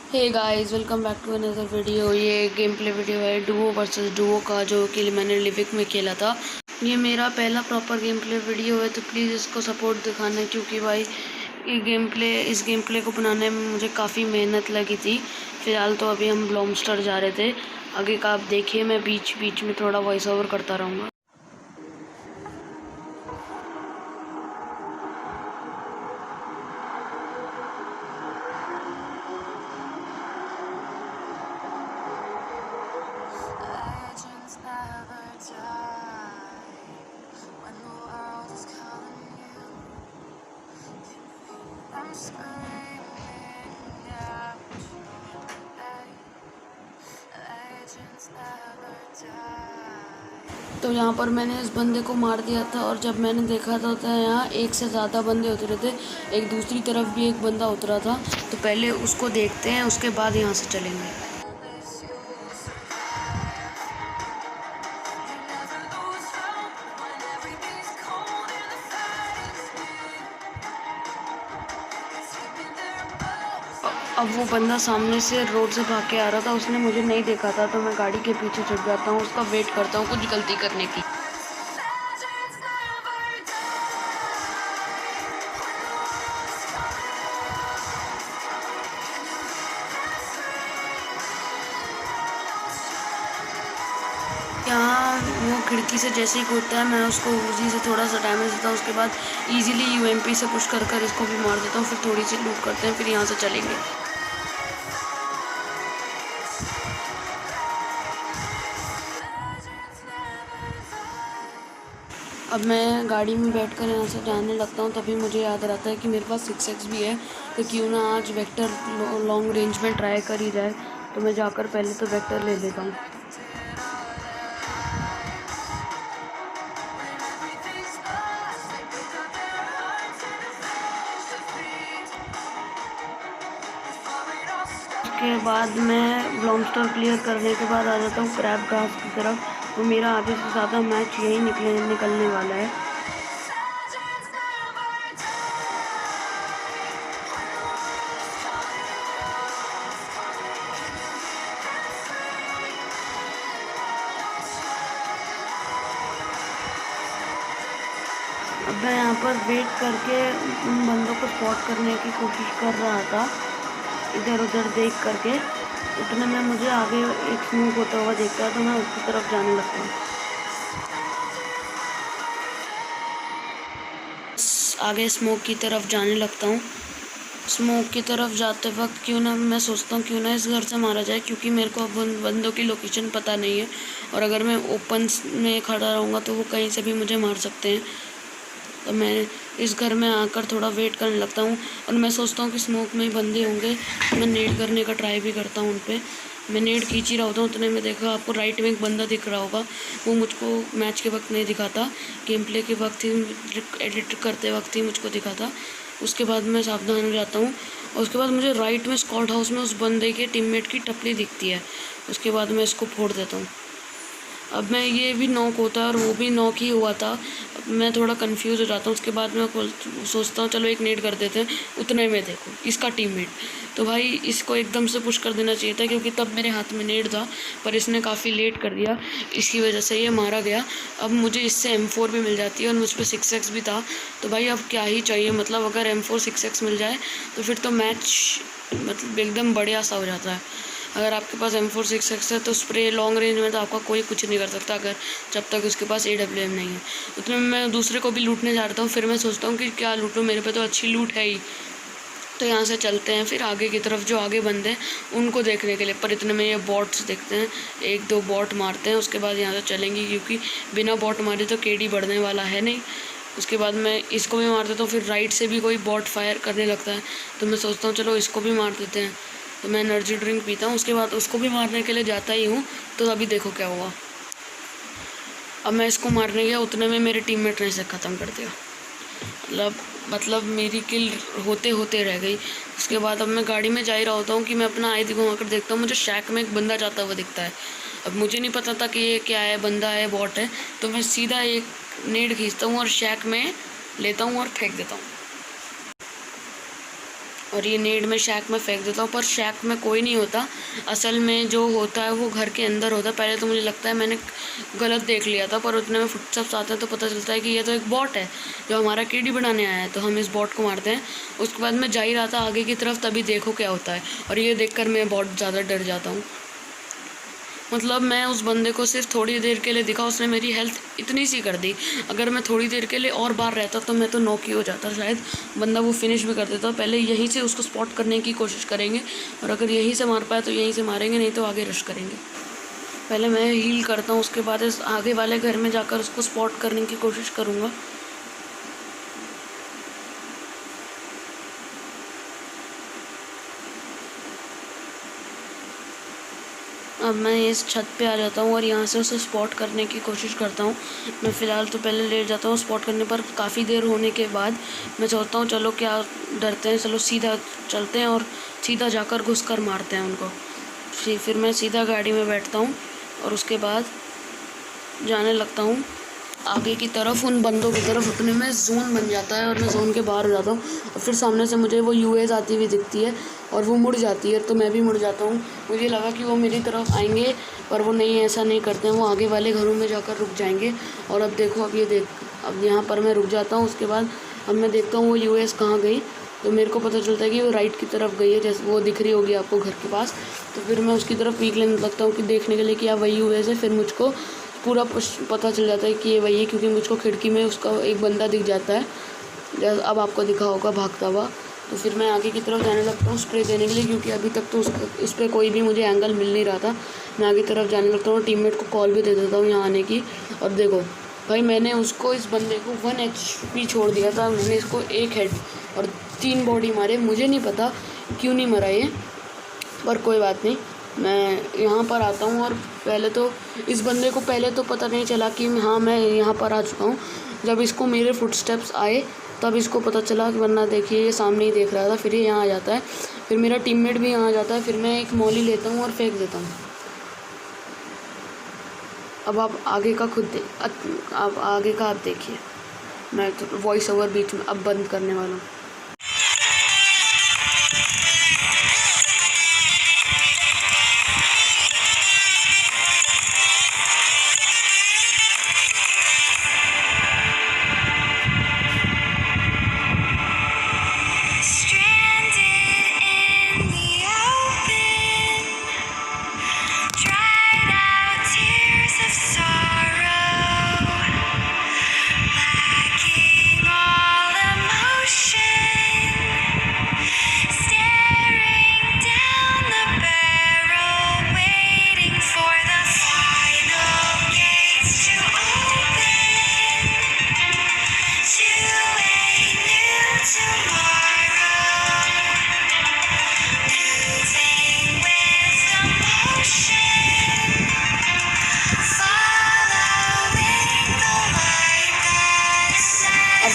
Hey guys, welcome back to another video. ये game play video है duo versus duo का, जो कि मैंने लिविक में खेला था। ये मेरा पहला प्रॉपर गेम प्ले वीडियो है, तो प्लीज़ इसको सपोर्ट दिखाना, क्योंकि भाई इस गेम प्ले को बनाने में मुझे काफ़ी मेहनत लगी थी। फ़िलहाल तो अभी हम ब्लॉमस्टर जा रहे थे, आगे का आप देखिए। मैं बीच बीच में थोड़ा वॉइस ओवर करता रहूँगा। तो यहाँ पर मैंने इस बंदे को मार दिया था, और जब मैंने देखा था तो यहाँ एक से ज़्यादा बंदे उतरे थे। एक दूसरी तरफ भी एक बंदा उतरा था, तो पहले उसको देखते हैं, उसके बाद यहाँ से चलेंगे। अब वो बंदा सामने से रोड से भाग के आ रहा था, उसने मुझे नहीं देखा था, तो मैं गाड़ी के पीछे छुप जाता हूँ, उसका वेट करता हूँ कुछ गलती करने की। यहाँ वो खिड़की से जैसे ही कूदता है, मैं उसको उसी से थोड़ा सा डैमेज देता हूँ। उसके बाद इजीली यूएमपी से पुश कर कर इसको भी मार देता हूँ। फिर थोड़ी सी लूट करते हैं, फिर यहाँ से चलेंगे। अब मैं गाड़ी में बैठकर यहाँ से जाने लगता हूँ, तभी मुझे याद रहता है कि मेरे पास 6x भी है, तो क्यों ना आज वेक्टर लॉन्ग रेंज में ट्राई कर ही जाए। तो मैं जाकर पहले तो वेक्टर ले लेता हूँ। उसके बाद मैं ब्लॉमस्टर क्लियर करने के बाद आ जाता हूँ क्रैब घास की तरफ। तो मेरा आधे से ज़्यादा मैच यही निकलने वाला है। अब मैं यहाँ पर वेट करके उन बंदों को स्पॉट करने की कोशिश कर रहा था, इधर उधर देख करके। उतने में मुझे आगे एक स्मोक होता हुआ देखता है, तो मैं उसकी तरफ जाने लगता हूँ। आगे स्मोक की तरफ जाने लगता हूँ। स्मोक की तरफ जाते वक्त क्यों ना मैं सोचता हूँ क्यों ना इस घर से मारा जाए, क्योंकि मेरे को अब उन बंदों की लोकेशन पता नहीं है, और अगर मैं ओपन में खड़ा रहूँगा तो वो कहीं से भी मुझे मार सकते हैं। तो मैं इस घर में आकर थोड़ा वेट करने लगता हूँ, और मैं सोचता हूँ कि स्मोक में ही बंदे होंगे। मैं नेड करने का ट्राई भी करता हूँ उन पर। मैं नेड खींच ही रहा होता हूँ, उतने में देखा आपको राइट में एक बंदा दिख रहा होगा। वो मुझको मैच के वक्त नहीं दिखा था, गेम प्ले के वक्त ही, एडिट करते वक्त ही मुझको दिखा था। उसके बाद मैं सावधान हो जाता हूँ, और उसके बाद मुझे राइट में स्कॉट हाउस में उस बंदे के टीममेट की टपली दिखती है। उसके बाद मैं इसको फोड़ देता हूँ। अब मैं ये भी नॉक होता है और वो भी नॉक ही हुआ था। मैं थोड़ा कंफ्यूज हो जाता हूँ। उसके बाद मैं सोचता हूँ चलो एक नेड कर देते हैं। उतने में देखो इसका टीममेट, तो भाई इसको एकदम से पुश कर देना चाहिए था, क्योंकि तब मेरे हाथ में नेड था, पर इसने काफ़ी लेट कर दिया, इसकी वजह से ये मारा गया। अब मुझे इससे M4 भी मिल जाती है, और मुझ पर 6x भी था। तो भाई अब क्या ही चाहिए, मतलब अगर M4 6x मिल जाए तो फिर तो मैच मतलब एकदम बढ़िया सा हो जाता है। अगर आपके पास M4 6x है तो स्प्रे लॉन्ग रेंज में तो आपका कोई कुछ नहीं कर सकता, अगर जब तक उसके पास AWM नहीं है। उतने में मैं दूसरे को भी लूटने जाता हूँ। फिर मैं सोचता हूँ कि क्या लूटूँ, मेरे पे तो अच्छी लूट है ही। तो यहाँ से चलते हैं फिर आगे की तरफ, जो आगे बंदे हैं उनको देखने के लिए। पर इतने में ये बॉट्स देखते हैं, एक दो बॉट मारते हैं, उसके बाद यहाँ से चलेंगे, क्योंकि बिना बॉट मारे तो KD बढ़ने वाला है नहीं। उसके बाद मैं इसको भी मार देता हूँ। फिर राइट से भी कोई बॉट फायर करने लगता है, तो मैं सोचता हूँ चलो इसको भी मार देते हैं। तो मैं एनर्जी ड्रिंक पीता हूँ, उसके बाद उसको भी मारने के लिए जाता ही हूँ। तो अभी देखो क्या हुआ। अब मैं इसको मारने गया, उतने में मेरे टीममेट ने इसे ख़त्म कर दिया। मतलब मेरी किल होते होते रह गई। उसके बाद अब मैं गाड़ी में जा ही रहा होता हूँ कि मैं अपना ID घुमा कर देखता हूँ, मुझे शैक में एक बंदा जाता हुआ दिखता है। अब मुझे नहीं पता था कि ये क्या है, बंदा है बॉट है। तो मैं सीधा एक नेड खींचता हूँ और शैक में लेता हूँ और फेंक देता हूँ। और ये नेड में शैक में फेंक देता हूँ, पर शैक में कोई नहीं होता। असल में जो होता है वो घर के अंदर होता है। पहले तो मुझे लगता है मैंने गलत देख लिया था, पर उतने में फुटस्टेप्स आते हैं तो पता चलता है कि ये तो एक बॉट है जो हमारा केडी बनाने आया है। तो हम इस बॉट को मारते हैं। उसके बाद मैं जा ही रहा था आगे की तरफ, तभी देखो क्या होता है। और ये देखकर मैं बहुत ज़्यादा डर जाता हूँ। मतलब मैं उस बंदे को सिर्फ थोड़ी देर के लिए दिखा, उसने मेरी हेल्थ इतनी सी कर दी। अगर मैं थोड़ी देर के लिए और बाहर रहता तो मैं तो नॉक ही हो जाता शायद। बंदा वो फिनिश भी कर देता। पहले यहीं से उसको स्पॉट करने की कोशिश करेंगे, और अगर यहीं से मार पाए तो यहीं से मारेंगे, नहीं तो आगे रश करेंगे। पहले मैं हील करता हूँ, उसके बाद इस आगे वाले घर में जाकर उसको स्पॉट करने की कोशिश करूँगा। अब मैं इस छत पे आ जाता हूँ और यहाँ से उसे स्पॉट करने की कोशिश करता हूँ। मैं फ़िलहाल तो पहले लेट जाता हूँ। स्पॉट करने पर काफ़ी देर होने के बाद मैं सोचता हूँ चलो क्या डरते हैं, चलो सीधा चलते हैं और सीधा जाकर घुस कर मारते हैं उनको। फिर मैं सीधा गाड़ी में बैठता हूँ और उसके बाद जाने लगता हूँ आगे की तरफ, उन बंदों की तरफ। उतने में जोन बन जाता है और मैं जोन के बाहर हो जाता हूँ। और फिर सामने से मुझे वो यूएस आती हुई दिखती है और वो मुड़ जाती है, तो मैं भी मुड़ जाता हूँ। मुझे लगा कि वो मेरी तरफ आएंगे, पर वो नहीं, ऐसा नहीं करते हैं। वो आगे वाले घरों में जाकर रुक जाएंगे। और अब देखो, अब यहाँ पर मैं रुक जाता हूँ। उसके बाद अब मैं देखता हूँ वो यूएस कहाँ गई। तो मेरे को पता चलता है कि वो राइट की तरफ गई है, जैसे वो दिख रही होगी आपको घर के पास। तो फिर मैं उसकी तरफ पीक लेने लगता हूँ कि देखने के लिए कि वही यूएस है। फिर मुझको पूरा पता चल जाता है कि ये वही है, क्योंकि मुझको खिड़की में उसका एक बंदा दिख जाता है, अब आपको दिखा होगा भागता हुआ। तो फिर मैं आगे की तरफ जाने लगता हूँ स्प्रे देने के लिए, क्योंकि अभी तक तो उस पर कोई भी मुझे एंगल मिल नहीं रहा था। मैं आगे की तरफ जाने लगता हूँ, टीममेट को कॉल भी दे देता हूँ यहाँ आने की। और देखो भाई, मैंने उसको, इस बंदे को 1 HP छोड़ दिया था। मैंने इसको 1 हेड और 3 बॉडी मारे। मुझे नहीं पता क्यों नहीं मरा ये, पर कोई बात नहीं। मैं यहाँ पर आता हूँ और पहले तो इस बंदे को पहले तो पता नहीं चला कि हाँ मैं यहाँ पर आ चुका हूँ। जब इसको मेरे फुटस्टेप्स आए तब इसको पता चला, वरना देखिए ये सामने ही देख रहा था। फिर ये यहाँ आ जाता है, फिर मेरा टीममेट भी यहाँ आ जाता है। फिर मैं एक मॉली लेता हूँ और फेंक देता हूँ। अब आप आगे का आप आगे का आप देखिए। मैं तो वॉइस ओवर बीच में अब बंद करने वाला हूँ।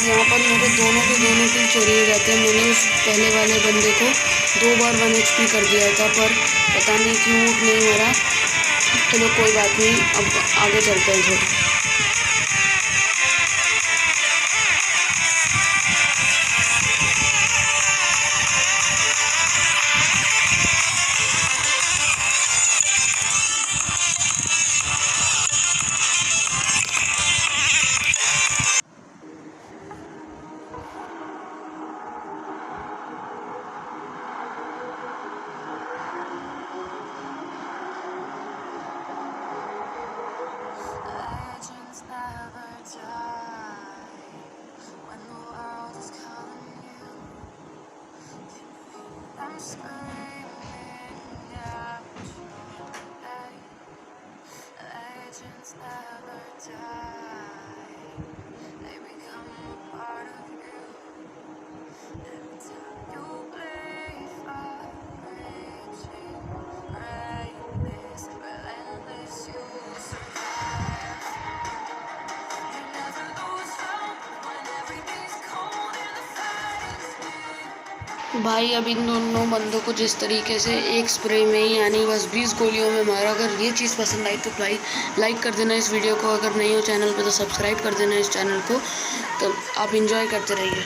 यहाँ पर मेरे दोनों के दोनों किल चोरी हो जाते हैं। मैंने उस पहले वाले बंदे को 2 बार 1 HP कर दिया था, पर पता नहीं क्यों नहीं मरा। चलो कोई बात नहीं, अब आगे चलते हैं थोड़ा। भाई अब इन दोनों बंदों को जिस तरीके से एक स्प्रे में ही, यानी बस 20 गोलियों में मारा। अगर ये चीज़ पसंद आई तो लाइक कर देना इस वीडियो को। अगर नहीं हो चैनल पे तो सब्सक्राइब कर देना इस चैनल को। तो आप एंजॉय करते रहिए।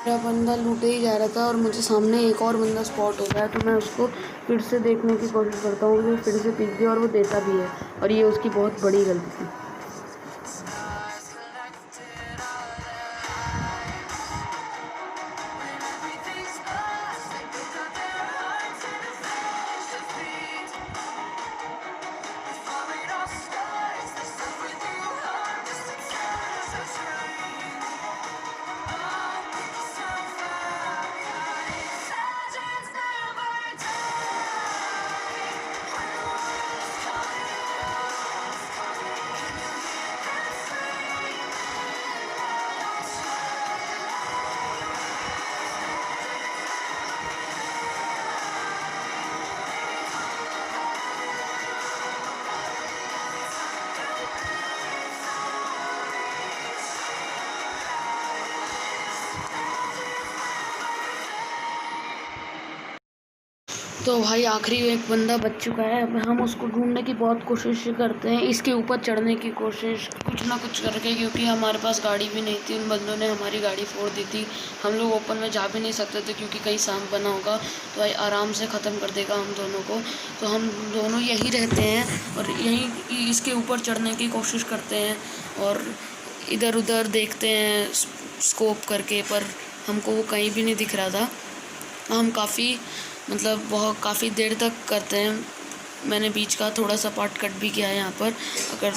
मेरा बंदा लूटे ही जा रहा था और मुझे सामने एक और बंदा स्पॉट हो गया, तो मैं उसको फिर से देखने की कोशिश करता हूँ कि फिर से पीक दिया और वो देता भी है, और ये उसकी बहुत बड़ी गलती थी। तो भाई आखिरी एक बंदा बच चुका है। अब हम उसको ढूंढने की बहुत कोशिश करते हैं, इसके ऊपर चढ़ने की कोशिश कुछ ना कुछ करके, क्योंकि हमारे पास गाड़ी भी नहीं थी। उन बंदों ने हमारी गाड़ी फोड़ दी थी। हम लोग ओपन में जा भी नहीं सकते थे क्योंकि कहीं सांप बना होगा तो भाई आराम से ख़त्म कर देगा हम दोनों को। तो हम दोनों यहीं रहते हैं और यहीं इसके ऊपर चढ़ने की कोशिश करते हैं और इधर उधर देखते हैं स्कोप करके, पर हमको वो कहीं भी नहीं दिख रहा था। हम काफ़ी देर तक करते हैं। मैंने बीच का थोड़ा सा पार्ट कट भी किया है यहाँ पर, अगर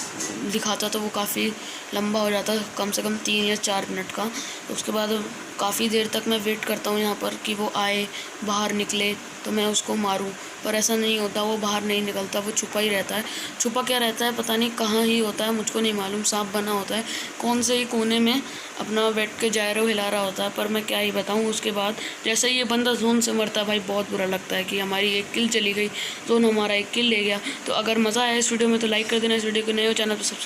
दिखाता तो वो काफ़ी लंबा हो जाता, कम से कम 3 या 4 मिनट का। तो उसके बाद काफ़ी देर तक मैं वेट करता हूँ यहाँ पर कि वो आए, बाहर निकले तो मैं उसको मारूं, पर ऐसा नहीं होता। वो बाहर नहीं निकलता, वो छुपा ही रहता है। छुपा क्या रहता है पता नहीं, कहाँ ही होता है मुझको नहीं मालूम। सांप बना होता है कौन से ही कोने में, अपना बैठ के जायरो हिला रहा होता है, पर मैं क्या ही बताऊँ। उसके बाद जैसे ही ये बंदा जोन से मरता है भाई, बहुत बुरा लगता है कि हमारी एक किल चली गई, जोन हमारा एक किल ले गया। तो अगर मज़ा आया इस वीडियो में तो लाइक कर देना, इस वीडियो को नए हो चैनल पर सब्सक्राइब